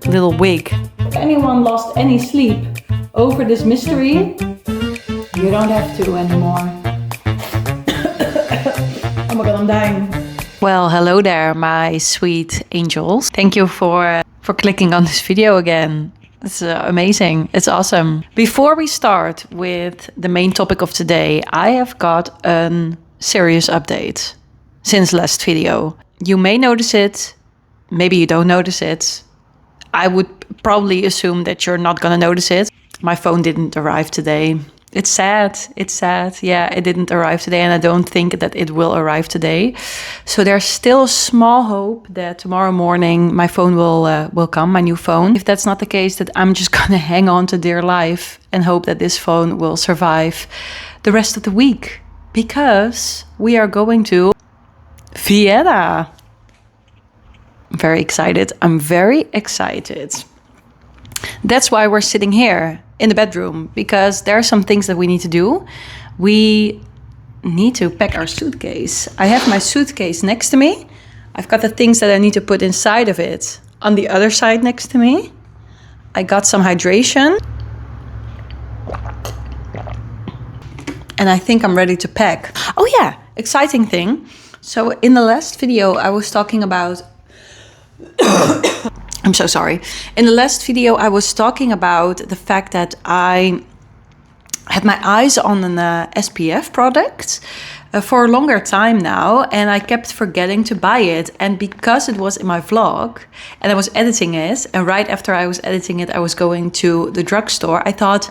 Little wig. If anyone lost any sleep over this mystery, you don't have to anymore. Oh my god, I'm dying. Well, hello there, my sweet angels. Thank you for clicking on this video again. It's amazing. It's awesome. Before we start with the main topic of today, I have got a serious update since last video. You may notice it, maybe you don't notice it. I would probably assume that you're not gonna notice it. My phone didn't arrive today. It's sad. It's sad. Yeah, it didn't arrive today, and I don't think that it will arrive today. So there's still a small hope that tomorrow morning my phone will come, my new phone. If that's not the case, that I'm just gonna hang on to dear life and hope that this phone will survive the rest of the week, because we are going to Vienna. I'm very excited. I'm very excited. That's why we're sitting here in the bedroom, because there are some things that we need to do. We need to pack our suitcase. I have my suitcase next to me. I've got the things that I need to put inside of it on the other side next to me. I got some hydration. And I think I'm ready to pack. Oh yeah, exciting thing. So in the last video I was talking about I'm so sorry. In the last video, I was talking about the fact that I had my eyes on an SPF product for a longer time now, and I kept forgetting to buy it. And because it was in my vlog and I was editing it, and right after I was editing it, I was going to the drugstore, I thought,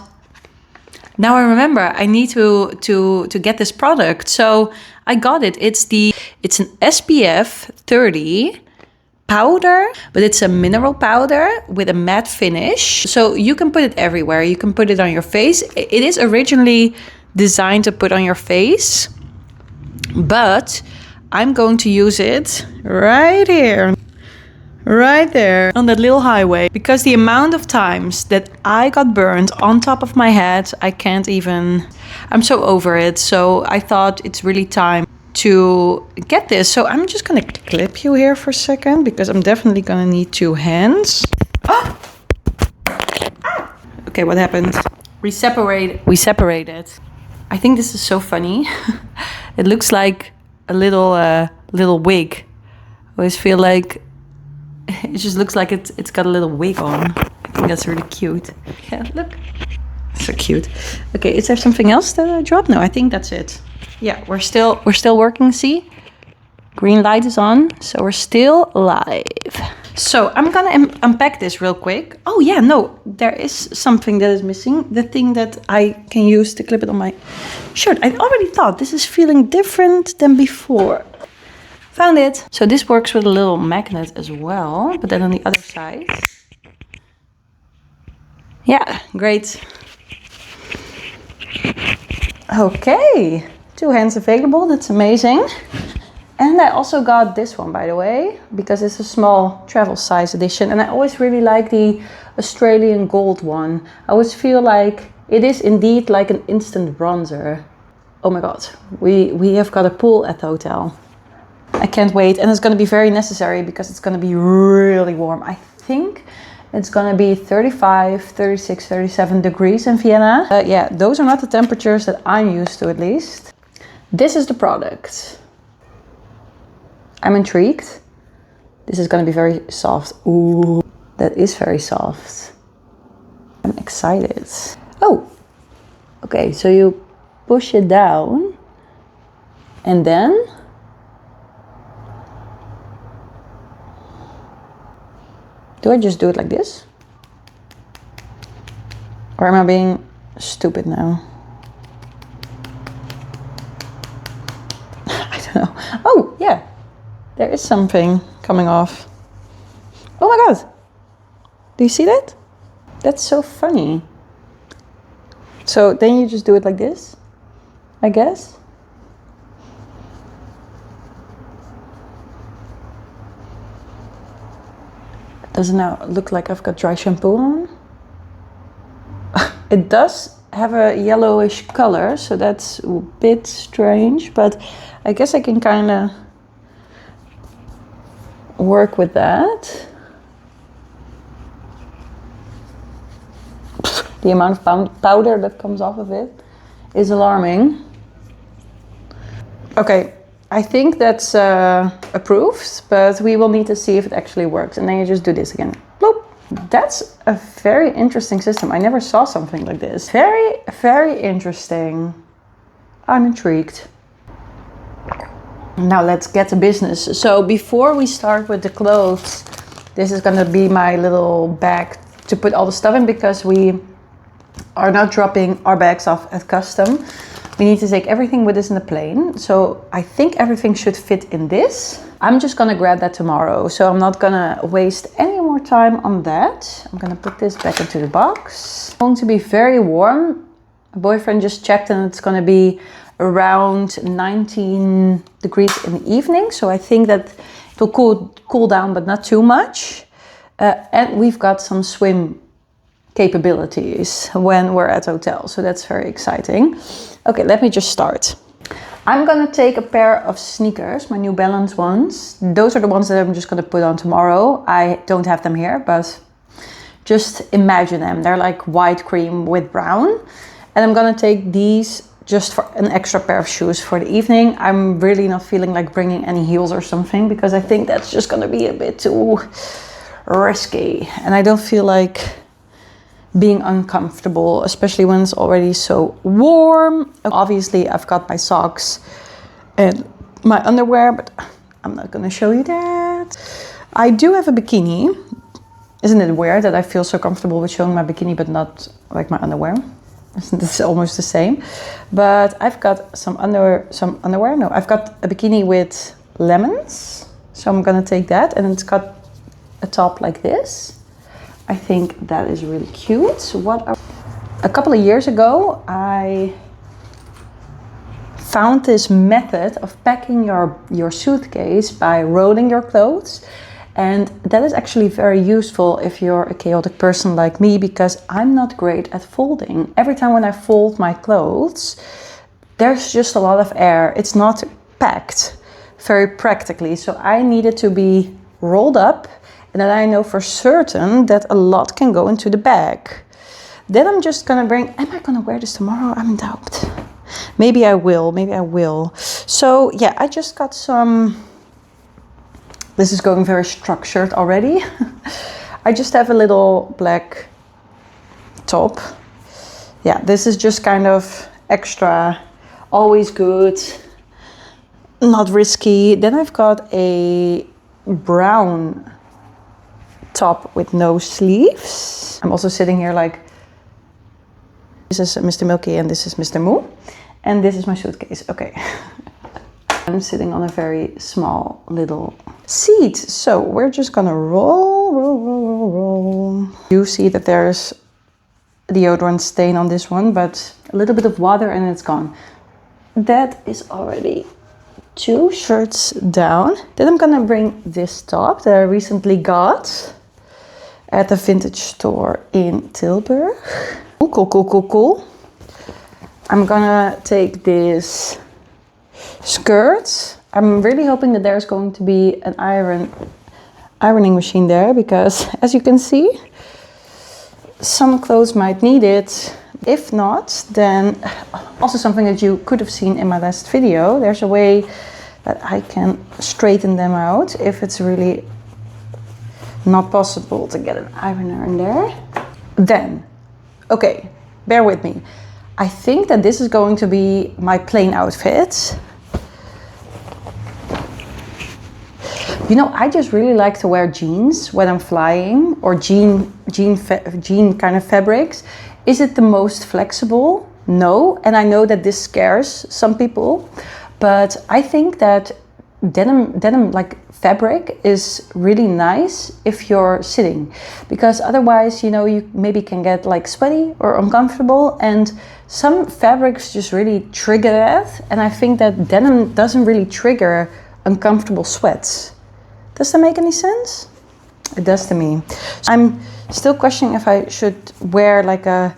now I remember I need to get this product. So I got it. It's an SPF 30 powder, but it's a mineral powder with a matte finish. So you can put it everywhere. You can put it on your face. It is originally designed to put on your face, but I'm going to use it right here, right there on that little highway, because the amount of times that I got burned on top of my head, I can't even, I'm so over it. So I thought it's really time to get this. So I'm just gonna clip you here for a second, because I'm definitely gonna need two hands. Oh! Okay, what happened? We separated. I think this is so funny. It looks like a little wig. I always feel like it just looks like it's got a little wig on. I think that's really cute. Yeah, look. So cute. Okay, is there something else that I dropped? No, I think that's it. Yeah, we're still working, see? Green light is on, so we're still live. So I'm gonna unpack this real quick. Oh yeah, no, there is something that is missing. The thing that I can use to clip it on my shirt. I already thought this is feeling different than before. Found it. So this works with a little magnet as well, but then on the other side. Yeah, great. Okay. Two hands available, that's amazing. And I also got this one, by the way, because it's a small travel size edition, and I always really like the Australian gold one. I always feel like it is indeed like an instant bronzer. Oh my god, we have got a pool at the hotel. I can't wait, and it's going to be very necessary because it's going to be really warm. I think it's going to be 35, 36, 37 degrees in Vienna. Yeah, those are not the temperatures that I'm used to, at least. This is the product. I'm intrigued. This is going to be very soft. Ooh, that is very soft. I'm excited. Oh, okay, so you push it down and then do I just do it like this? Or am I being stupid now? I don't know. Oh, yeah. There is something coming off. Oh my god. Do you see that? That's so funny. So then you just do it like this, I guess. Does it now look like I've got dry shampoo on? It does have a yellowish color, so that's a bit strange, but I guess I can kind of work with that. The amount of powder that comes off of it is alarming. Okay, I think that's approved, but we will need to see if it actually works. And then you just do this again. Bloop. That's a very interesting system. I never saw something like this. Very, very interesting. I'm intrigued. Now let's get to business. So before we start with the clothes, this is gonna be my little bag to put all the stuff in, because we are not dropping our bags off at custom. We need to take everything with us in the plane. So I think everything should fit in this. I'm just gonna grab that tomorrow. So I'm not gonna waste any more time on that. I'm gonna put this back into the box. It's going to be very warm. My boyfriend just checked and it's gonna be around 19 degrees in the evening. So I think that it will cool down, but not too much. And we've got some swim capabilities when we're at hotel. So that's very exciting. Okay, let me just start. I'm gonna take a pair of sneakers, my New Balance ones. Those are the ones that I'm just gonna put on tomorrow. I don't have them here, but just imagine them. They're like white cream with brown. And I'm gonna take these just for an extra pair of shoes for the evening. I'm really not feeling like bringing any heels or something, because I think that's just gonna be a bit too risky. And I don't feel like being uncomfortable, especially when it's already so warm. Obviously, I've got my socks and my underwear, but I'm not gonna show you that. I do have a bikini. Isn't it weird that I feel so comfortable with showing my bikini, but not like my underwear? Isn't this almost the same? But I've got some underwear. No, I've got a bikini with lemons. So I'm gonna take that, and it's got a top like this. I think that is really cute. A couple of years ago, I found this method of packing your suitcase by rolling your clothes. And that is actually very useful if you're a chaotic person like me, because I'm not great at folding. Every time when I fold my clothes, there's just a lot of air. It's not packed very practically. So I need it to be rolled up, and then I know for certain that a lot can go into the bag. Then I'm just gonna am I gonna wear this tomorrow? I'm in doubt. Maybe I will. So yeah, I just got this is going very structured already. I just have a little black top. Yeah, this is just kind of extra, always good, not risky. Then I've got a brown top with no sleeves. I'm also sitting here like, this is Mr. Milky and this is Mr. Moo. And this is my suitcase, okay. I'm sitting on a very small little seat. So we're just gonna roll. You see that there's a deodorant stain on this one, but a little bit of water and it's gone. That is already 2 shirts down. Then I'm gonna bring this top that I recently got at the vintage store in Tilburg. Cool. I'm gonna take this skirt. I'm really hoping that there's going to be an ironing machine there, because as you can see, some clothes might need it. If not, then also something that you could have seen in my last video, there's a way that I can straighten them out if it's really not possible to get an ironer in there. Then, okay, bear with me. I think that this is going to be my plain outfit. You know, I just really like to wear jeans when I'm flying, or jean kind of fabrics. Is it the most flexible? No, and I know that this scares some people, but I think that denim like fabric is really nice if you're sitting, because otherwise, you know, you maybe can get like sweaty or uncomfortable, and some fabrics just really trigger that, and I think that denim doesn't really trigger uncomfortable sweats. Does that make any sense? It does to me. I'm still questioning if I should wear like a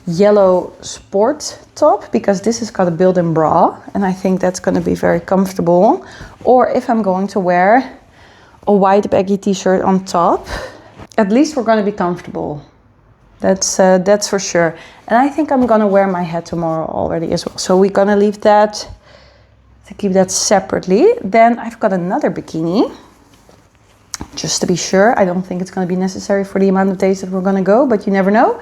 yellow sport top, because this has got a built-in bra and I think that's going to be very comfortable, or if I'm going to wear a white baggy t-shirt on top. At least we're gonna be comfortable. That's for sure. And I think I'm gonna wear my hat tomorrow already as well. So we're gonna leave that to keep that separately. Then I've got another bikini, just to be sure. I don't think it's gonna be necessary for the amount of days that we're gonna go, but you never know.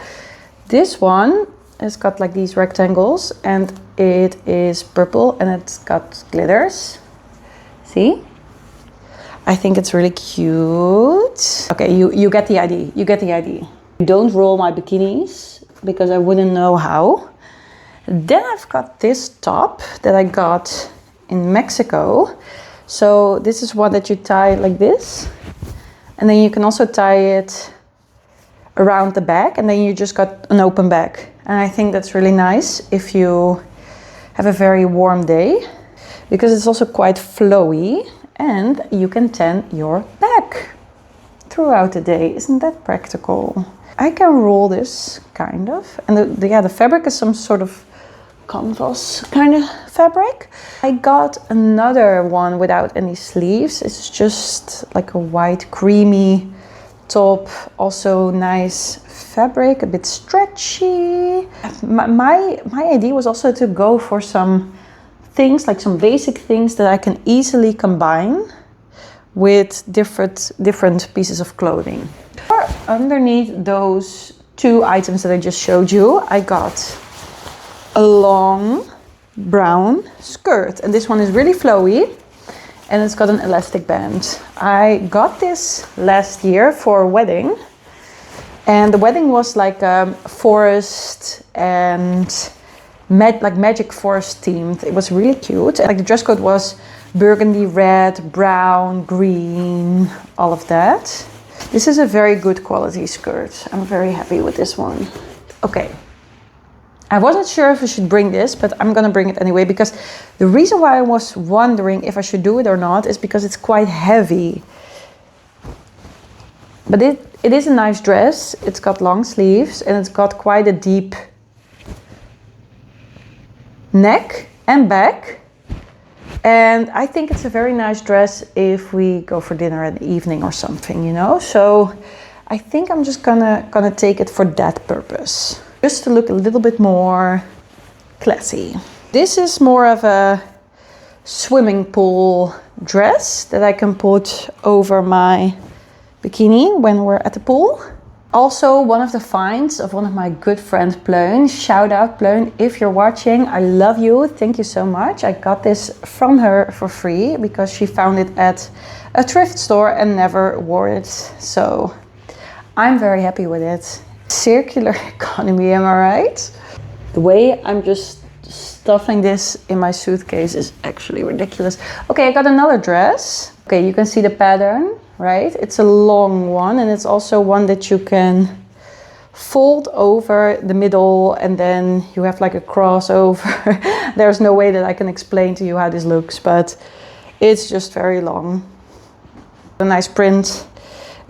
This one has got like these rectangles and it is purple and it's got glitters. See? I think it's really cute. Okay, you get the idea. You get the idea. Don't roll my bikinis because I wouldn't know how. Then I've got this top that I got in Mexico. So this is one that you tie like this. And then you can also tie it around the back and then you just got an open back. And I think that's really nice if you have a very warm day because it's also quite flowy and you can tan your back throughout the day. Isn't that practical? I can roll this kind of, and the fabric is some sort of canvas kind of fabric. I got another one without any sleeves. It's just like a white creamy top, also nice fabric, a bit stretchy. My idea was also to go for some things, like some basic things that I can easily combine with different pieces of clothing. Underneath those two items that I just showed you, I got a long brown skirt, and this one is really flowy and it's got an elastic band. I got this last year for a wedding, and the wedding was like forest and like magic forest themed. It was really cute. Like the dress code was burgundy, red, brown, green, all of that. This is a very good quality skirt. I'm very happy with this one. Okay. I wasn't sure if I should bring this, but I'm gonna bring it anyway because the reason why I was wondering if I should do it or not is because it's quite heavy. But it is a nice dress. It's got long sleeves and it's got quite a deep neck and back. And I think it's a very nice dress if we go for dinner in the evening or something, you know? So I think I'm just gonna take it for that purpose. Just to look a little bit more classy. This is more of a swimming pool dress that I can put over my bikini when we're at the pool. Also, one of the finds of one of my good friends, Pleun. Shout out, Pleun, if you're watching. I love you. Thank you so much. I got this from her for free because she found it at a thrift store and never wore it. So I'm very happy with it. Circular economy, am I right? The way I'm just stuffing this in my suitcase is actually ridiculous. Okay, I got another dress. Okay, you can see the pattern, right? It's a long one and it's also one that you can fold over the middle and then you have like a crossover. There's no way that I can explain to you how this looks, but it's just very long. A nice print.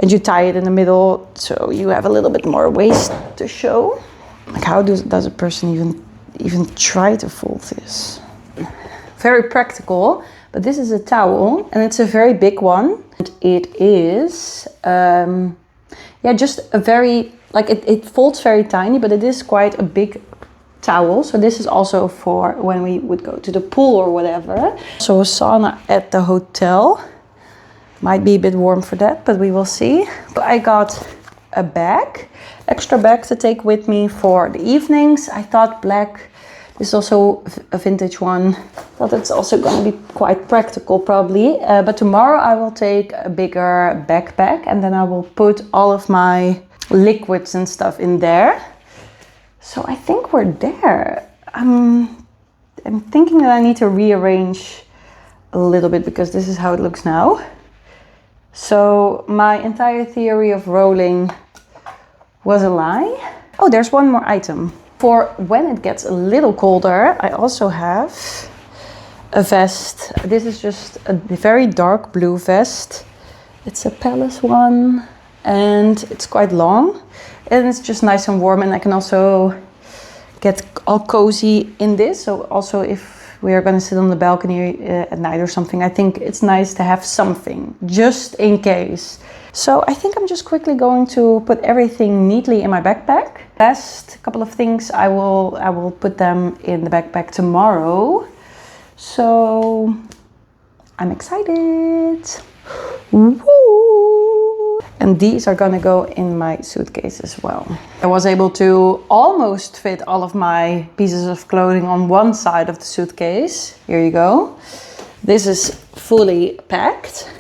And you tie it in the middle, so you have a little bit more waist to show. Like how does a person even try to fold this? Very practical, but this is a towel, and it's a very big one. And it is, just a very, like it folds very tiny, but it is quite a big towel. So this is also for when we would go to the pool or whatever. So a sauna at the hotel. Might be a bit warm for that, but we will see. But I got a bag, extra bag to take with me for the evenings. I thought black, this is also a vintage one. Thought it's also going to be quite practical probably. But tomorrow I will take a bigger backpack and then I will put all of my liquids and stuff in there. So I think we're there. I'm thinking that I need to rearrange a little bit because this is how it looks now. So my entire theory of rolling was a lie. Oh, there's one more item. For when it gets a little colder, I also have a vest. This is just a very dark blue vest. It's a Palace one and it's quite long. And it's just nice and warm and I can also get all cozy in this. So also if we are going to sit on the balcony at night or something, I think it's nice to have something just in case. So I think I'm just quickly going to put everything neatly in my backpack. Last couple of things, I will put them in the backpack tomorrow. So I'm excited. Woo! And these are gonna go in my suitcase as well. I was able to almost fit all of my pieces of clothing on one side of the suitcase. Here you go. This is fully packed.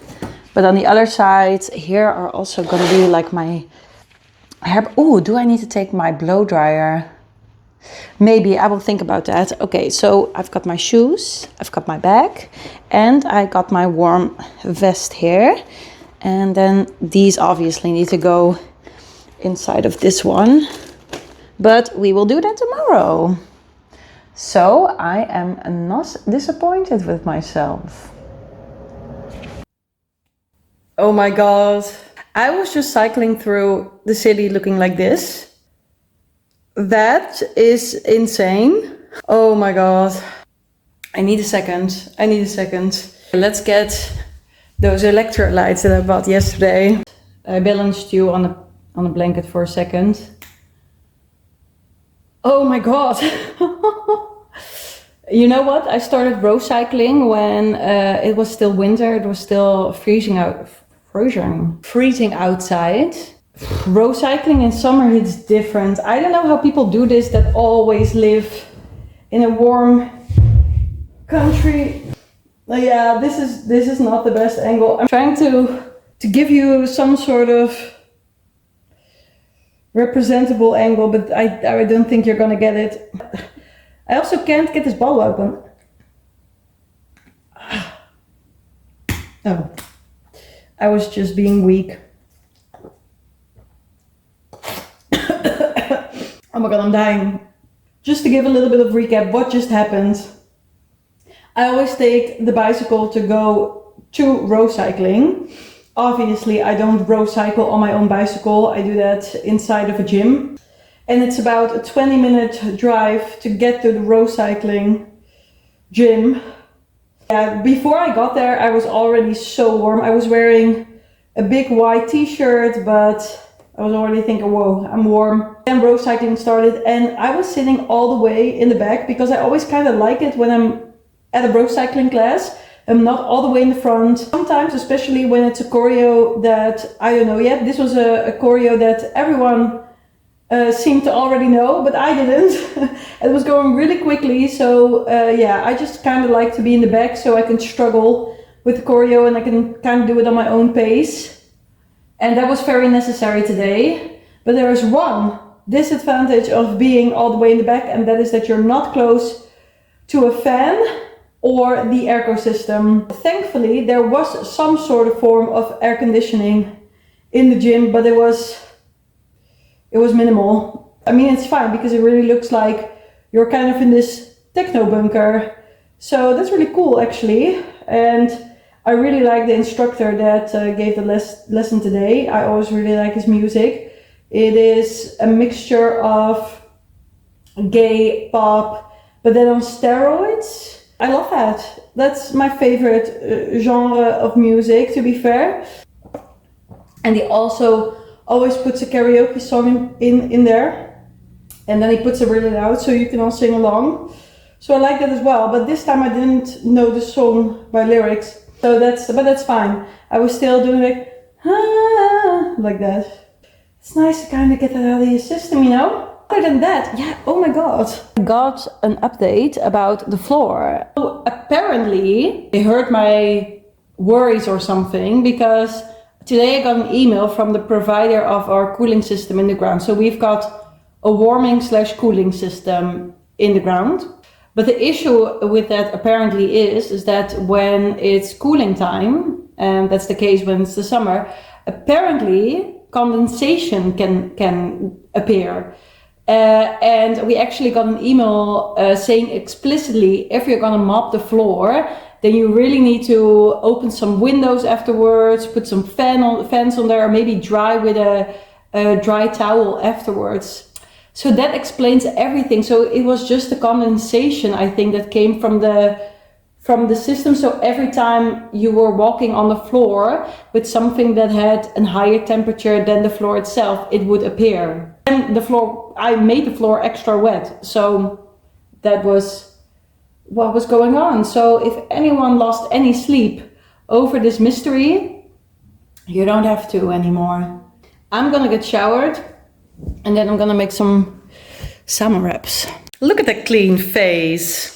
But on the other side, here are also gonna be like my hair. Oh, do I need to take my blow dryer? Maybe I will think about that. Okay, so I've got my shoes, I've got my bag, and I got my warm vest here. And then these obviously need to go inside of this one, but we will do that tomorrow. So I am not disappointed with myself. Oh my God. I was just cycling through the city looking like this. That is insane. Oh my God. I need a second. Let's get those electrolytes that I bought yesterday. I balanced you on a blanket for a second. Oh my God. You know what? I started road cycling when it was still winter. It was still freezing outside. Road cycling in summer it's different. I don't know how people do this that always live in a warm country. Yeah, this is not the best angle. I'm trying to give you some sort of representable angle, but I don't think you're gonna get it. I also can't get this bottle open. Oh, I was just being weak. Oh my God, I'm dying. Just to give a little bit of recap, what just happened. I always take the bicycle to go to road cycling. Obviously, I don't road cycle on my own bicycle. I do that inside of a gym. And it's about a 20-minute drive to get to the road cycling gym. Yeah, before I got there, I was already so warm. I was wearing a big white t-shirt, but I was already thinking, whoa, I'm warm. Then road cycling started and I was sitting all the way in the back because I always kind of like it when I'm at a road cycling class. I'm not all the way in the front. Sometimes, especially when it's a choreo that I don't know yet. This was a choreo that everyone seemed to already know, but I didn't. It was going really quickly. So yeah, I just kind of like to be in the back so I can struggle with the choreo and I can kind of do it on my own pace. And that was very necessary today. But there is one disadvantage of being all the way in the back, and that is that you're not close to a fan or the airco system. Thankfully, there was some sort of form of air conditioning in the gym, but it was minimal. I mean, it's fine because it really looks like you're kind of in this techno bunker. So that's really cool actually. And I really like the instructor that gave the lesson today. I always really like his music. It is a mixture of gay pop, but then on steroids. I love that. That's my favorite genre of music, to be fair. And he also always puts a karaoke song in there. And then he puts it really loud so you can all sing along. So I like that as well. But this time I didn't know the song by lyrics. So that's fine. I was still doing like that. It's nice to kind of get that out of your system, you know? Other than that, yeah, oh my God. I got an update about the floor. So apparently, they heard my worries or something because today I got an email from the provider of our cooling system in the ground. So we've got a warming/cooling system in the ground. But the issue with that apparently is that when it's cooling time, and that's the case when it's the summer, apparently condensation can appear. And we actually got an email saying explicitly, if you're gonna mop the floor, then you really need to open some windows afterwards, put some fans on there, or maybe dry with a dry towel afterwards. So that explains everything. So it was just the condensation, I think, that came from the system. So every time you were walking on the floor with something that had a higher temperature than the floor itself, it would appear. And the floor, I made the floor extra wet. So that was what was going on. So if anyone lost any sleep over this mystery, you don't have to anymore. I'm gonna get showered and then I'm gonna make some salmon wraps. Look at that clean face.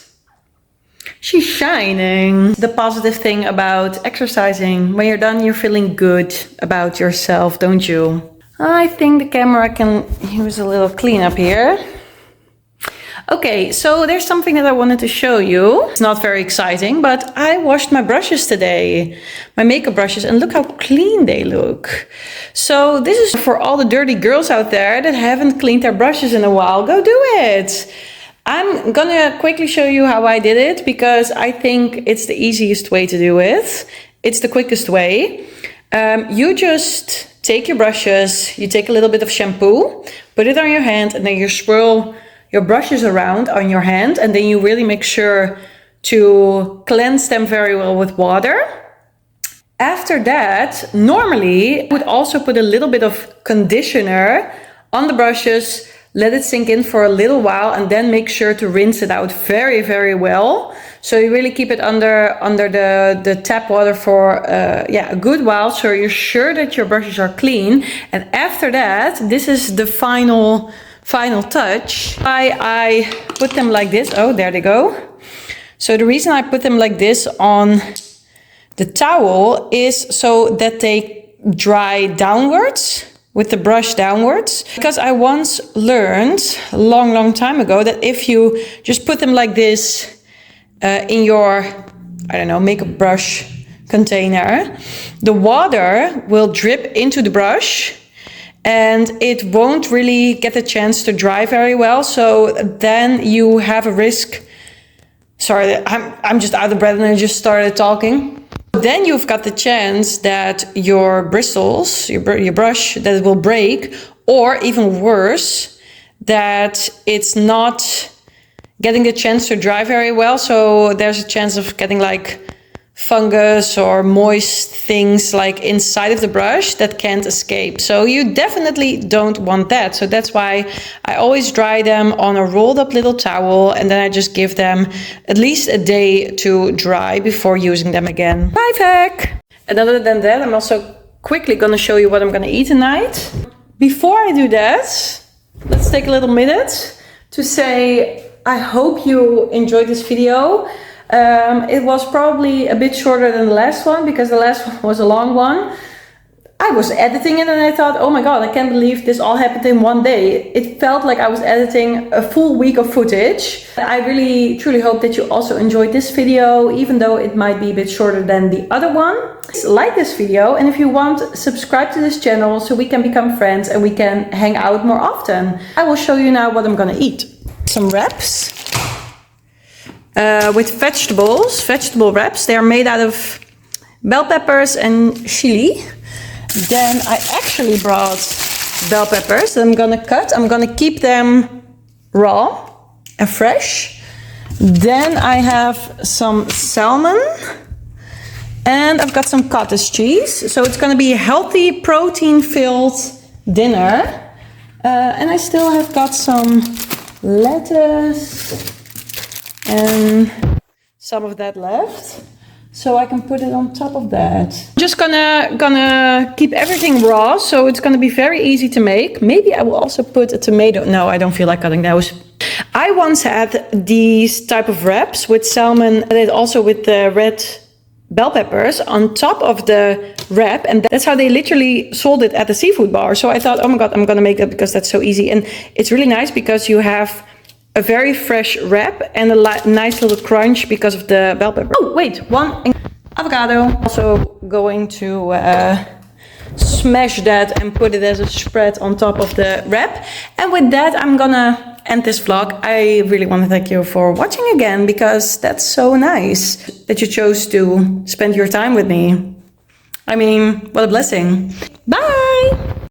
She's shining. The positive thing about exercising, when you're done, you're feeling good about yourself, don't you? I think the camera can use a little cleanup here. Okay, so there's something that I wanted to show you. It's not very exciting, but I washed my brushes today, my makeup brushes, and look how clean they look. So this is for all the dirty girls out there that haven't cleaned their brushes in a while. Go do it. I'm gonna quickly show you how I did it because I think it's the easiest way to do it. It's the quickest way. You just take your brushes, you take a little bit of shampoo, put it on your hand, and then you swirl your brushes around on your hand, and then you really make sure to cleanse them very well with water. After that, normally I would also put a little bit of conditioner on the brushes, let it sink in for a little while, and then make sure to rinse it out very, very well. So you really keep it under the tap water for a good while, so you're sure that your brushes are clean. And after that, this is the final touch. I put them like this. Oh, there they go. So the reason I put them like this on the towel is so that they dry downwards, with the brush downwards. Because I once learned a long time ago that if you just put them like this in your, I don't know, makeup brush container, the water will drip into the brush and it won't really get the chance to dry very well. So then you have a risk. Sorry, I'm just out of breath and I just started talking. Then you've got the chance that your bristles, your brush, that it will break, or even worse, that it's not getting the chance to dry very well. So there's a chance of getting like fungus or moist things like inside of the brush that can't escape. So you definitely don't want that. So that's why I always dry them on a rolled up little towel, and then I just give them at least a day to dry before using them again. Life hack! And other than that, I'm also quickly gonna show you what I'm gonna eat tonight. Before I do that, let's take a little minute to say I hope you enjoyed this video. It was probably a bit shorter than the last one because the last one was a long one. I was editing it and I thought, oh my god, I can't believe this all happened in one day. It felt like I was editing a full week of footage. I really truly hope that you also enjoyed this video, even though it might be a bit shorter than the other one. Please like this video, and if you want, subscribe to this channel so we can become friends and we can hang out more often. I will show you now what I'm gonna eat. Some wraps. With vegetable wraps. They are made out of bell peppers and chili. Then I actually brought bell peppers that I'm gonna cut. I'm gonna keep them raw and fresh. Then I have some salmon and I've got some cottage cheese. So it's gonna be a healthy, protein-filled dinner. And I still have got some lettuce and some of that left, so I can put it on top of that. I'm just gonna keep everything raw, so it's gonna be very easy to make. Maybe I will also put a tomato. No, I don't feel like cutting those. I once had these type of wraps with salmon and also with the red bell peppers on top of the wrap, and that's how they literally sold it at the seafood bar. So I thought, oh my god, I'm gonna make that because that's so easy, and it's really nice because you have a very fresh wrap and a nice little crunch because of the bell pepper. Oh wait, one avocado. Also going to smash that and put it as a spread on top of the wrap. And with that, I'm gonna end this vlog. I really want to thank you for watching again, because that's so nice that you chose to spend your time with me. I mean, what a blessing. Bye!